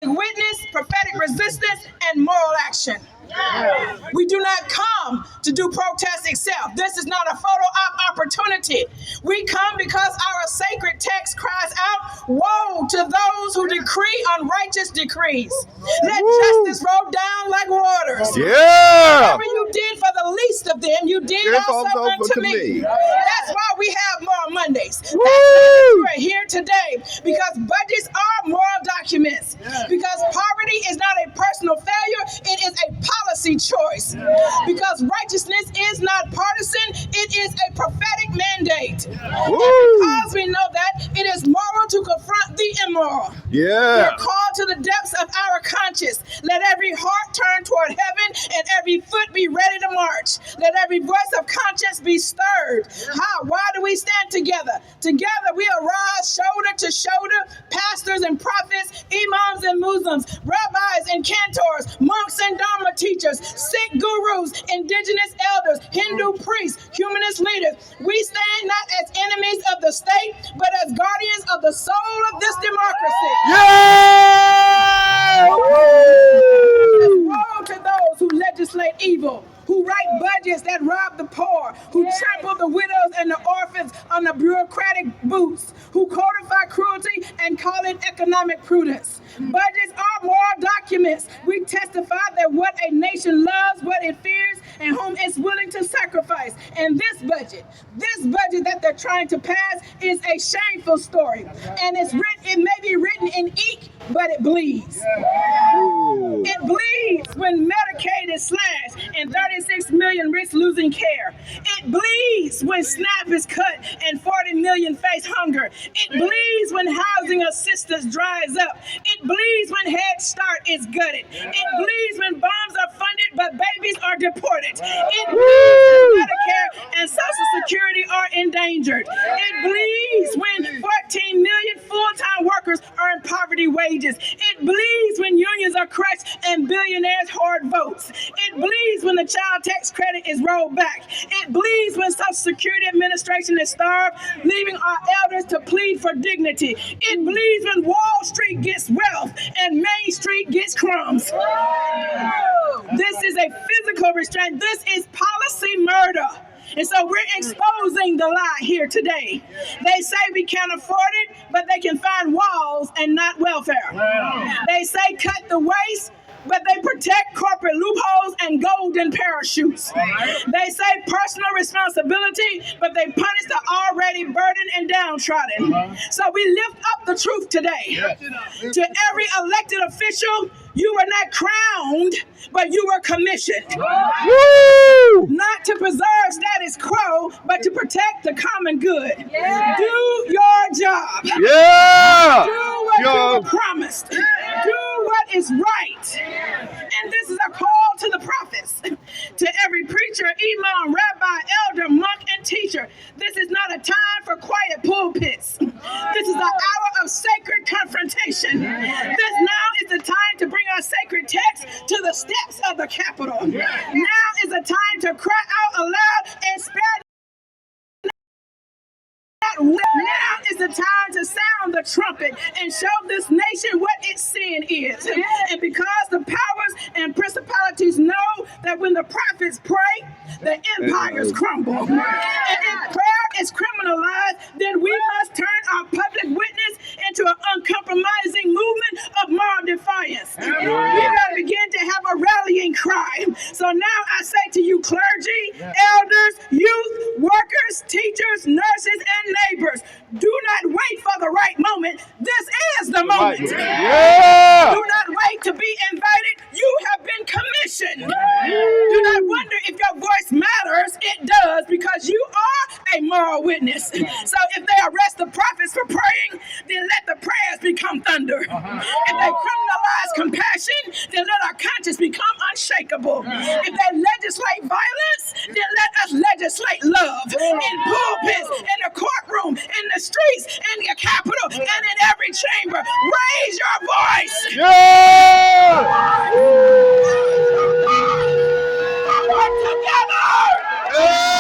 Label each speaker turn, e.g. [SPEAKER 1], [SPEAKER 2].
[SPEAKER 1] witness, prophetic resistance, and moral action. We do not come to do protest itself. This is not a photo op opportunity. We come because our sacred text cries out, woe to those who decree unrighteous decrees. Let justice roll down like waters.
[SPEAKER 2] Yeah.
[SPEAKER 1] Whatever you did for the least of them, you did also unto me. That's why we have Moral Mondays. That's why we are here today, because budgets are moral documents. Because poverty is not a personal failure, it is a policy choice. Because righteousness is not partisan, it is a prophetic mandate. And because we know that, it is moral to confront the immoral. We are called to the depths of our conscience. Let every heart turn toward heaven and every foot be ready to march. Let every voice of conscience be stirred. How? Why do we stand together? Together we arise shoulder to shoulder, pastors and prophets, imams and Muslims, rabbis and cantors, monks and Dharma teachers, Sikh gurus, indigenous elders, Hindu priests, humanist leaders. We stand not as enemies of the state, but as guardians of the soul of this democracy. Woe to those who legislate evil, who write budgets that rob the poor, who trample the widows and the orphans on the bureaucratic boots, who codify cruelty and call it economic prudence. Budgets are moral documents. We testify that what a nation loves, what it fears, and whom it's willing to sacrifice. And this budget that they're trying to pass is a shameful story. And it may be written in ink, but it bleeds. It bleeds when Medicaid is slashed and 36 million risks losing care. It bleeds when SNAP is cut and 40 million face hunger. It bleeds when housing assistance dries up. It bleeds when Head Start is gutted. It bleeds when bombs are funded but babies are deported. It bleeds when Medicare and Social Security are endangered. It bleeds when 14 million full-time workers earn poverty wages. It bleeds when unions are crushed and billionaires hoard votes. It bleeds when the child tax credit is rolled back. It bleeds when Social Security Administration is starved, leaving our elders to plead for dignity. It bleeds when Wall Street gets wealth and Main Street gets crumbs. This is a physical restraint. This is policy murder. And so we're exposing the lie here today. They say we can't afford it, but they can find walls and not welfare. They say cut the waste, but they protect corporate loopholes and golden parachutes. They say personal responsibility, but they punish the already burdened and downtrodden. So we lift up the truth today. To every elected official, you were not crowned, but you were commissioned. Not to preserve status quo, but to protect the common good. Do your job. Do what you were promised. Do what is right. And this is a call to the prophets, to every preacher, imam, rabbi, elder, monk, and teacher. This is not a time for quiet pulpits. This is an hour of sacred confrontation. This now is the time to bring our sacred text to the steps of the Capitol. Now is the time to cry out aloud and spare. Now is the time to sound the trumpet and show this nation what its sin is. And because the powers and principalities know that when the prophets pray, the empires crumble. And if prayer is criminalized, then we must turn our public witness into an uncompromising movement of moral defiance. We got to begin to have a rallying cry. So now I say to you, clergy, elders, youth, workers, teachers, nurses, and neighbors, do not wait for the right moment. This is the moment. Do not wait to be invited. You have been commissioned. Do not wonder if your voice matters. It does, because you are a moral witness. So if they arrest the prophets for praying, then let the prayers become thunder. If they criminalize compassion, then let our conscience become unshakable. If they legislate violence, then let us legislate love in pulpits, in the courtroom, in the streets, in the Capitol, and in every chamber. Raise your voice. Work together.